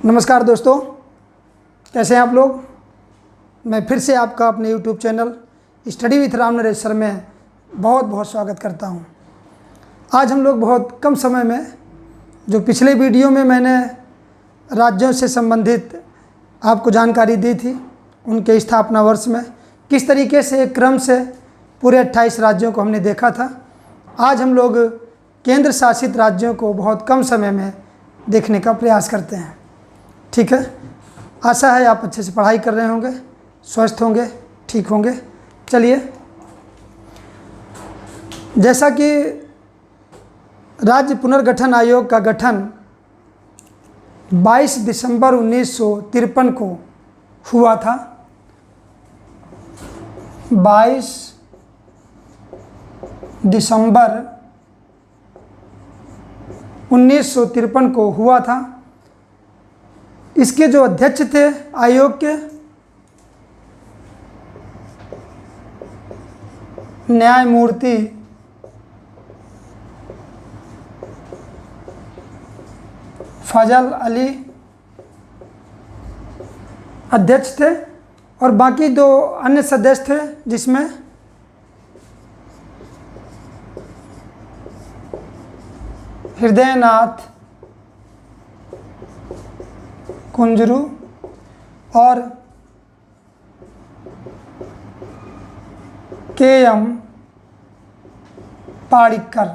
नमस्कार दोस्तों, कैसे हैं आप लोग। मैं फिर से आपका अपने YouTube channel study with Ram Naresh sir में बहुत बहुत स्वागत करता हूं। आज हम लोग बहुत कम समय में, जो पिछले वीडियो में मैंने राज्यों से संबंधित आपको जानकारी दी थी, उनके स्थापना वर्ष में किस तरीके से एक क्रम से पूरे 28 राज्यों को हमने देखा था। आज हम लोग केंद्र शासित राज्यों को बहुत कम समय में देखने का प्रयास करते हैं। ठीक है, आशा है आप अच्छे से पढ़ाई कर रहे होंगे, स्वस्थ होंगे, ठीक होंगे। चलिए, जैसा कि राज्य पुनर्गठन आयोग का गठन 22 दिसंबर 1953 को हुआ था। 22 दिसंबर 1953 को हुआ था। इसके जो अध्यक्ष थे आयोग के, न्यायमूर्ति फजल अली अध्यक्ष थे और बाकी दो अन्य सदस्य थे, जिसमें हृदयनाथ कुंजरू और के.एम. पाड़िक्कर।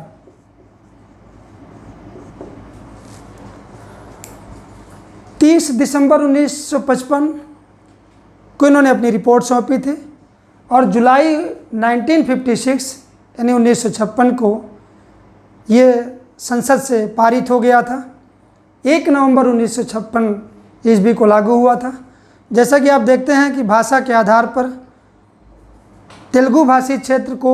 तीस दिसंबर 1955 को इन्होंने अपनी रिपोर्ट सौंपी थी और जुलाई 1956 यानी 1956 को ये संसद से पारित हो गया था। 1 नवंबर 1956 ईस्वी को लागू हुआ था। जैसा कि आप देखते हैं कि भाषा के आधार पर तेलुगु भाषी क्षेत्र को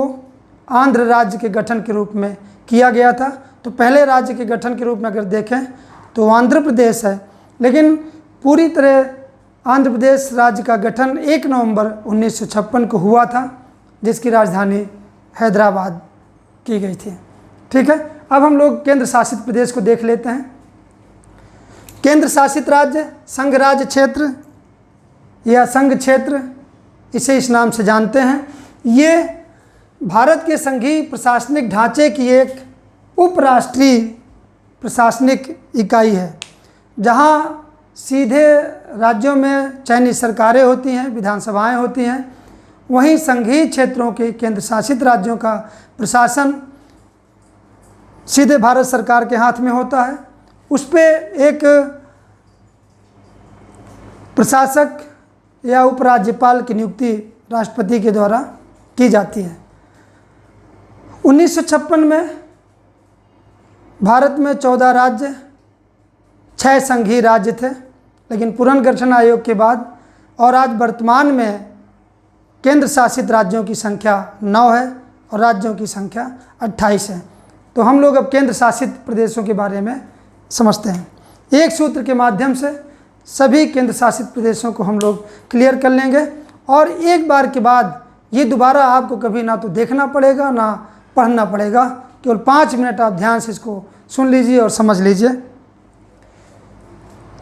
आंध्र राज्य के गठन के रूप में किया गया था। तो पहले राज्य के गठन के रूप में अगर देखें तो आंध्र प्रदेश है, लेकिन पूरी तरह आंध्र प्रदेश राज्य का गठन 1 नवंबर 1956 को हुआ था, जिसकी राजधानी हैदराबाद की गई थी। ठीक है, अब हम लोग केंद्र शासित प्रदेश को देख लेते हैं। केंद्र शासित राज्य, संघ राज्य क्षेत्र या संघ क्षेत्र, इसे इस नाम से जानते हैं। ये भारत के संघीय प्रशासनिक ढांचे की एक उपराष्ट्रीय प्रशासनिक इकाई है, जहां सीधे राज्यों में चयनित सरकारें होती हैं, विधानसभाएं होती हैं। वहीं संघीय क्षेत्रों के केंद्र शासित राज्यों का प्रशासन सीधे भारत सरकार के हाथ में होता है। उस पे एक प्रशासक या उपराज्यपाल की नियुक्ति राष्ट्रपति के द्वारा की जाती है। 1956 में भारत में 14 राज्य, 6 संघीय राज्य थे, लेकिन पुनर्गठन आयोग के बाद और आज वर्तमान में केंद्र शासित राज्यों की संख्या 9 है और राज्यों की संख्या 28 है। तो हम लोग अब केंद्र शासित प्रदेशों के बारे में समझते हैं। एक सूत्र के माध्यम से सभी केंद्र शासित प्रदेशों को हम लोग क्लियर कर लेंगे और एक बार के बाद ये दोबारा आपको कभी ना तो देखना पड़ेगा ना पढ़ना पड़ेगा। केवल 5 मिनट आप ध्यान से इसको सुन लीजिए और समझ लीजिए।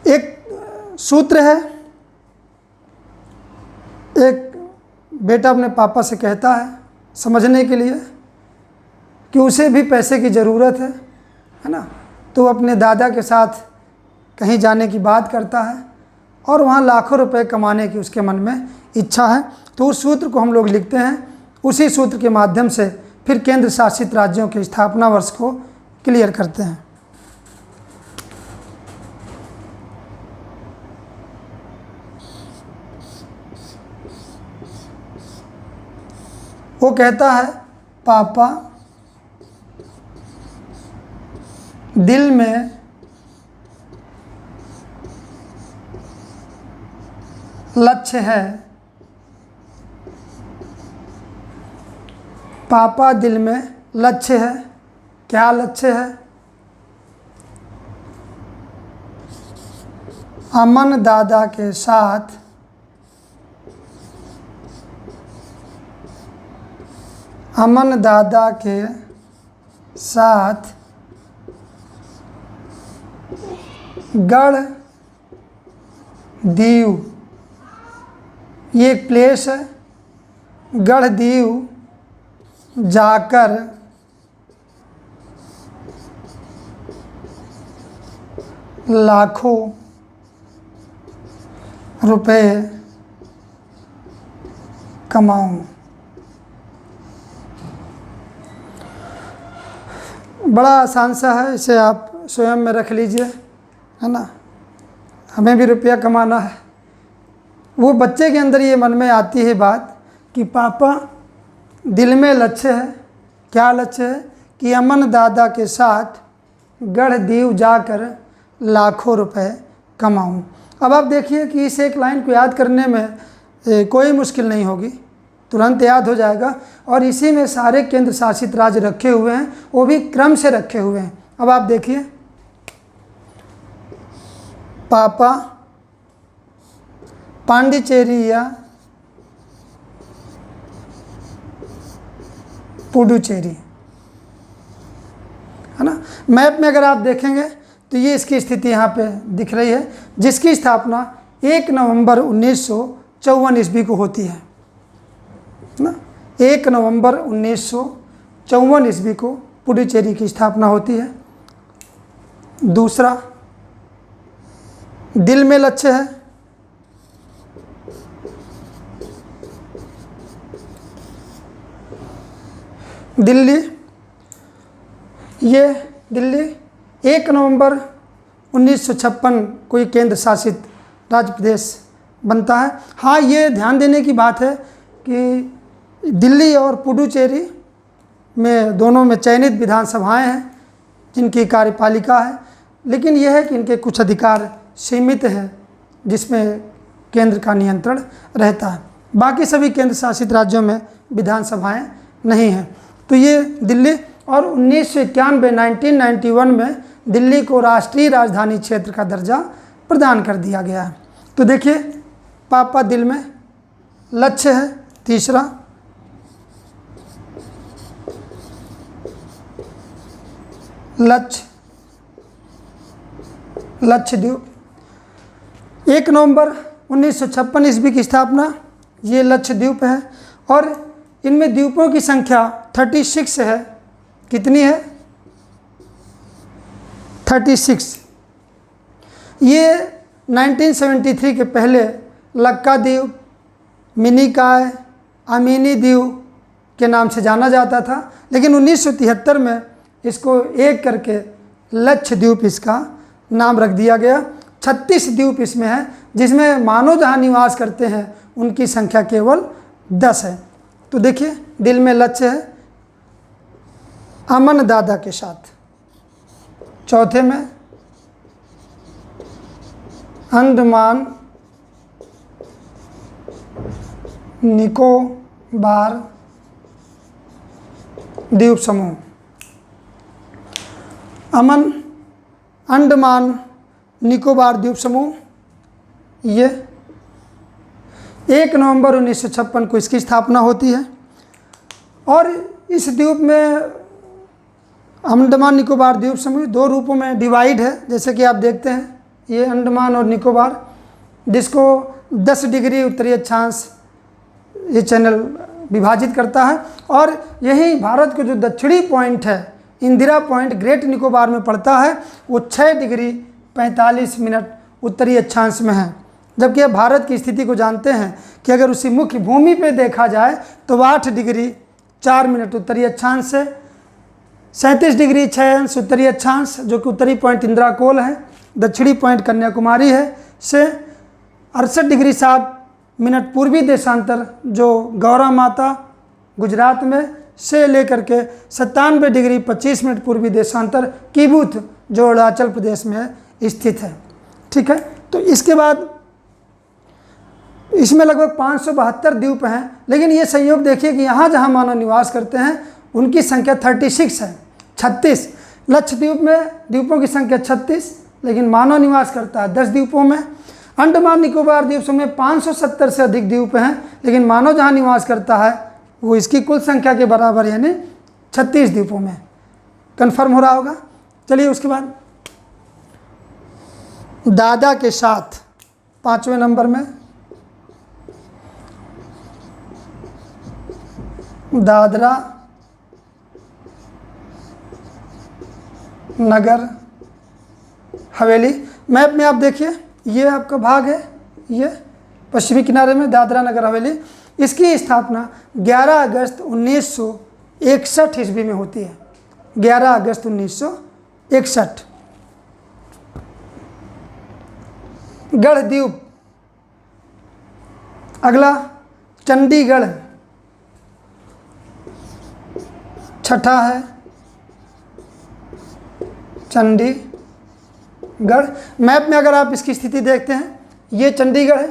एक सूत्र है, एक बेटा अपने पापा से कहता है समझने के लिए कि उसे भी पैसे की ज़रूरत है ना। तो अपने दादा के साथ कहीं जाने की बात करता है और वहाँ लाखों रुपए कमाने की उसके मन में इच्छा है। तो उस सूत्र को हम लोग लिखते हैं। उसी सूत्र के माध्यम से फिर केंद्र शासित राज्यों के स्थापना वर्ष को क्लियर करते हैं। वो कहता है, पापा, दिल में लक्ष्य है। पापा, दिल में लक्ष्य है। क्या लक्ष्य है? अमन दादा के साथ गढ़ दीव, ये एक प्लेस है। गढ़ दीव जाकर लाखों रुपए कमाऊं। बड़ा आसान सा है, इसे आप स्वयं में रख लीजिए, है ना। हमें भी रुपया कमाना है। वो बच्चे के अंदर ये मन में आती है बात कि पापा दिल में लक्ष्य है। क्या लक्ष्य है? कि अमन दादा के साथ गढ़ दीव जाकर लाखों रुपए कमाऊं। अब आप देखिए कि इस एक लाइन को याद करने में कोई मुश्किल नहीं होगी, तुरंत याद हो जाएगा। और इसी में सारे केंद्र शासित राज्य रखे हुए हैं, वो भी क्रम से रखे हुए हैं। अब आप देखिए, पापा पांडिचेरी या पुडुचेरी, है ना। मैप में अगर आप देखेंगे तो ये इसकी स्थिति यहाँ पे दिख रही है, जिसकी स्थापना 1 नवंबर 1954 ईस्वी को होती है ना। 1 नवंबर 1954 ईस्वी को पुडुचेरी की स्थापना होती है। दूसरा, दिल में लक्ष्य है। दिल्ली, ये दिल्ली 1 नवंबर 1956 को ये केंद्र शासित राज्य प्रदेश बनता है। हाँ, ये ध्यान देने की बात है कि दिल्ली और पुडुचेरी में दोनों में चयनित विधानसभाएं हैं जिनकी कार्यपालिका है, लेकिन यह है कि इनके कुछ अधिकार सीमित हैं जिसमें केंद्र का नियंत्रण रहता है। बाकी सभी केंद्र शासित राज्यों में विधानसभाएं नहीं हैं। तो ये दिल्ली, और 1991 में दिल्ली को राष्ट्रीय राजधानी क्षेत्र का दर्जा प्रदान कर दिया गया है। तो देखिए, पापा दिल में लक्ष्य है। तीसरा, लक्षद्वीप, 1 नवंबर 1956 ईस्वी की स्थापना, ये लक्षद्वीप है। और इनमें द्वीपों की संख्या 36 है। कितनी है? 36। ये 1973 के पहले लक्काद्वीप, मिनिकॉय, अमीनी द्वीप के नाम से जाना जाता था, लेकिन 1973 में इसको एक करके लक्षद्वीप इसका नाम रख दिया गया। 36 द्वीप इसमें है, जिसमें मानव जहाँ निवास करते हैं उनकी संख्या केवल 10 है। तो देखिए, दिल में लक्ष्य है, अमन दादा के साथ। चौथे में अंडमान निकोबार द्वीप समूह। अंडमान निकोबार द्वीप समूह, ये 1 नवंबर 1956 को इसकी स्थापना होती है। और इस द्वीप में अंडमान निकोबार द्वीप समूह 2 रूपों में डिवाइड है। जैसे कि आप देखते हैं, ये अंडमान और निकोबार, जिसको 10 डिग्री उत्तरी अक्षांश ये चैनल विभाजित करता है। और यही भारत के जो दक्षिणी पॉइंट है, इंदिरा पॉइंट, ग्रेट निकोबार में पड़ता है, वो 6 डिग्री 45 मिनट उत्तरी अक्षांश में है। जबकि अब भारत की स्थिति को जानते हैं कि अगर उसी मुख्य भूमि पे देखा जाए तो 8 डिग्री 4 मिनट उत्तरी अक्षांश से 37 डिग्री 6 अंश उत्तरी अक्षांश, जो कि उत्तरी पॉइंट इंदिरा कोल है, दक्षिणी पॉइंट कन्याकुमारी है, से 68 डिग्री 7 मिनट पूर्वी देशांतर, जो गौरा माता गुजरात में, से लेकर के 97 डिग्री 25 मिनट पूर्वी देशांतर किबुथ, जो अरुणाचल प्रदेश में स्थित है। ठीक है। तो इसके बाद इसमें लगभग 572 द्वीप हैं, लेकिन ये संयोग देखिए कि यहाँ जहाँ मानव निवास करते हैं उनकी संख्या 36 है। 36 लक्षद्वीप में द्वीपों की संख्या 36, लेकिन मानव निवास करता है 10 द्वीपों में। अंडमान निकोबार द्वीप समूह में 570 से अधिक द्वीप हैं, लेकिन मानव जहाँ निवास करता है वो इसकी कुल संख्या के बराबर, यानी 36 द्वीपों में। कन्फर्म हो रहा होगा। चलिए, उसके बाद दादा के साथ 5वें नंबर में दादरा नगर हवेली। मैप में आप देखिए, ये आपका भाग है, ये पश्चिमी किनारे में दादरा नगर हवेली। इसकी स्थापना 11 अगस्त 1961 ईस्वी में होती है। 11 अगस्त 1961। गढ़द्वीप। अगला चंडीगढ़, छठा है चंडीगढ़। मैप में अगर आप इसकी स्थिति देखते हैं, ये चंडीगढ़ है,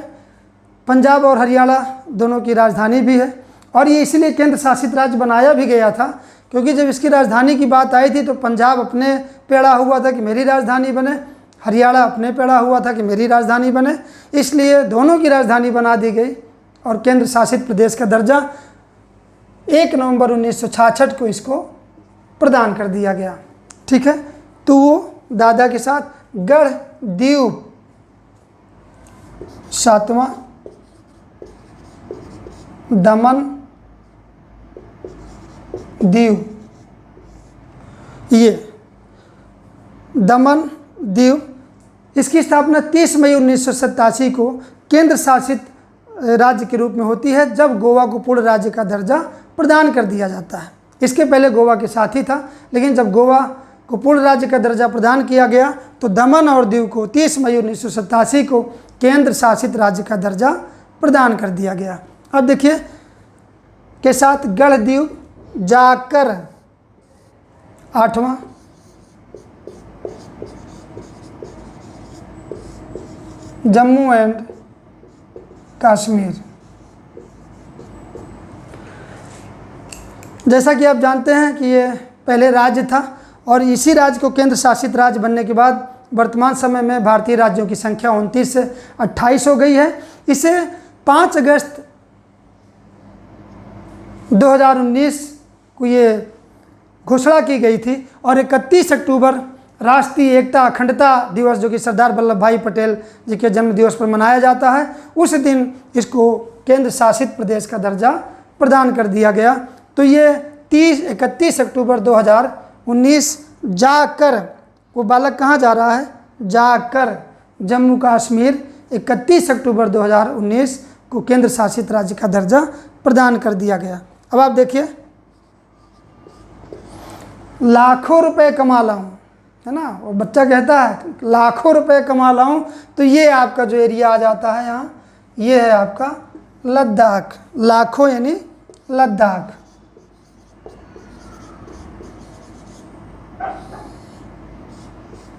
पंजाब और हरियाणा दोनों की राजधानी भी है। और ये इसलिए केंद्र शासित राज्य बनाया भी गया था क्योंकि जब इसकी राजधानी की बात आई थी तो पंजाब अपने पेड़ा हुआ था कि मेरी राजधानी बने, हरियाणा अपने पेड़ा हुआ था कि मेरी राजधानी बने, इसलिए दोनों की राजधानी बना दी गई और केंद्र शासित प्रदेश का दर्जा 1 नवंबर 1966 को इसको प्रदान कर दिया गया। ठीक है, तो वो दादा के साथ गढ़द्वीप 7वां, दमन दीव, ये दमन दीव, इसकी स्थापना 30 मई 1987 को केंद्र शासित राज्य के रूप में होती है जब गोवा को पूर्ण राज्य का दर्जा प्रदान कर दिया जाता है। इसके पहले गोवा के साथ ही था, लेकिन जब गोवा को पूर्ण राज्य का दर्जा प्रदान किया गया तो दमन और दीव को 30 मई 1987 को केंद्र शासित राज्य का दर्जा प्रदान कर दिया गया। अब देखिए के साथ गढ़द्वीप जाकर 8वां, जम्मू एंड कश्मीर। जैसा कि आप जानते हैं कि ये पहले राज्य था और इसी राज्य को केंद्र शासित राज्य बनने के बाद वर्तमान समय में भारतीय राज्यों की संख्या 29 से 28 हो गई है। इसे 5 अगस्त 2019 को ये घोषणा की गई थी और 31 अक्टूबर राष्ट्रीय एकता अखंडता दिवस, जो कि सरदार वल्लभ भाई पटेल जी के जन्म दिवस पर मनाया जाता है, उस दिन इसको केंद्र शासित प्रदेश का दर्जा प्रदान कर दिया गया। तो ये 31 अक्टूबर 2019 जाकर, वो बालक कहाँ जा रहा है, जाकर जम्मू कश्मीर 31 अक्टूबर 2019 को केंद्र शासित राज्य का दर्जा प्रदान कर दिया गया। अब आप देखिए, लाखों रुपए कमा लाऊं, है ना, वो बच्चा कहता है लाखों रुपए कमा लाऊं, तो ये आपका जो एरिया आ जाता है यहाँ, ये है आपका लद्दाख। लाखों यानी लद्दाख।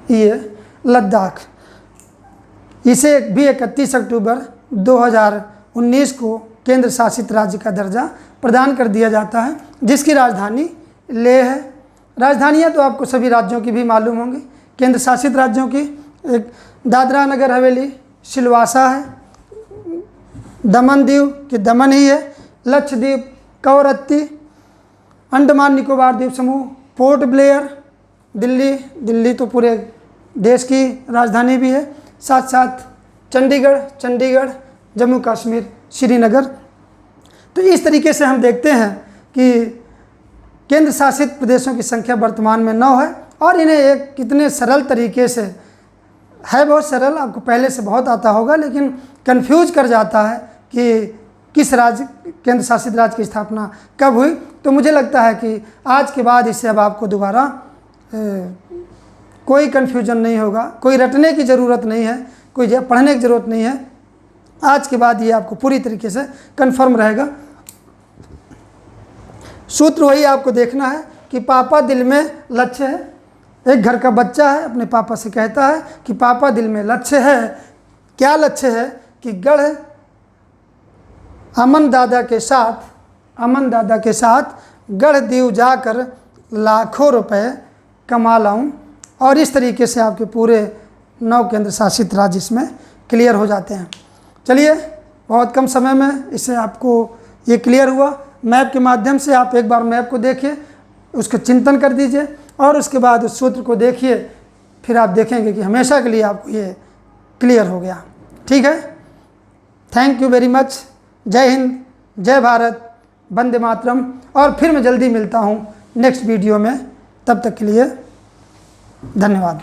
ये लद्दाख, इसे भी 31 अक्टूबर 2019 को केंद्र शासित राज्य का दर्जा प्रदान कर दिया जाता है, जिसकी राजधानी लेह है। राजधानियाँ तो आपको सभी राज्यों की भी मालूम होंगी। केंद्र शासित राज्यों की एक दादरा नगर हवेली सिलवासा है, दमन दीव की दमन ही है, लक्षद्वीप कवरत्ती, अंडमान निकोबार द्वीप समूह पोर्ट ब्लेयर, दिल्ली, दिल्ली तो पूरे देश की राजधानी भी है, साथ साथ चंडीगढ़, जम्मू कश्मीर, श्रीनगर। तो इस तरीके से हम देखते हैं कि केंद्र शासित प्रदेशों की संख्या वर्तमान में 9 है और इन्हें एक कितने सरल तरीके से, है बहुत सरल, आपको पहले से बहुत आता होगा, लेकिन कंफ्यूज कर जाता है कि किस राज्य, केंद्र शासित राज्य की स्थापना कब हुई। तो मुझे लगता है कि आज के बाद इससे अब आपको दोबारा कोई कन्फ्यूजन नहीं होगा, कोई रटने की ज़रूरत नहीं है, कोई पढ़ने की ज़रूरत नहीं है। आज के बाद ये आपको पूरी तरीके से कन्फर्म रहेगा। सूत्र वही आपको देखना है कि पापा दिल में लक्ष्य है। एक घर का बच्चा है, अपने पापा से कहता है कि पापा दिल में लक्ष्य है। क्या लक्ष्य है कि अमन दादा के साथ गढ़द्वीप जाकर लाखों रुपए कमा लाऊं। और इस तरीके से आपके पूरे 9 केंद्र शासित राज्य इसमें क्लियर हो जाते हैं। चलिए, बहुत कम समय में इससे आपको ये क्लियर हुआ। मैप के माध्यम से आप एक बार मैप को देखिए, उसका चिंतन कर दीजिए और उसके बाद उस सूत्र को देखिए, फिर आप देखेंगे कि हमेशा के लिए आपको ये क्लियर हो गया। ठीक है, थैंक यू वेरी मच। जय हिंद, जय भारत, वंदे मातरम। और फिर मैं जल्दी मिलता हूँ नेक्स्ट वीडियो में, तब तक के लिए धन्यवाद।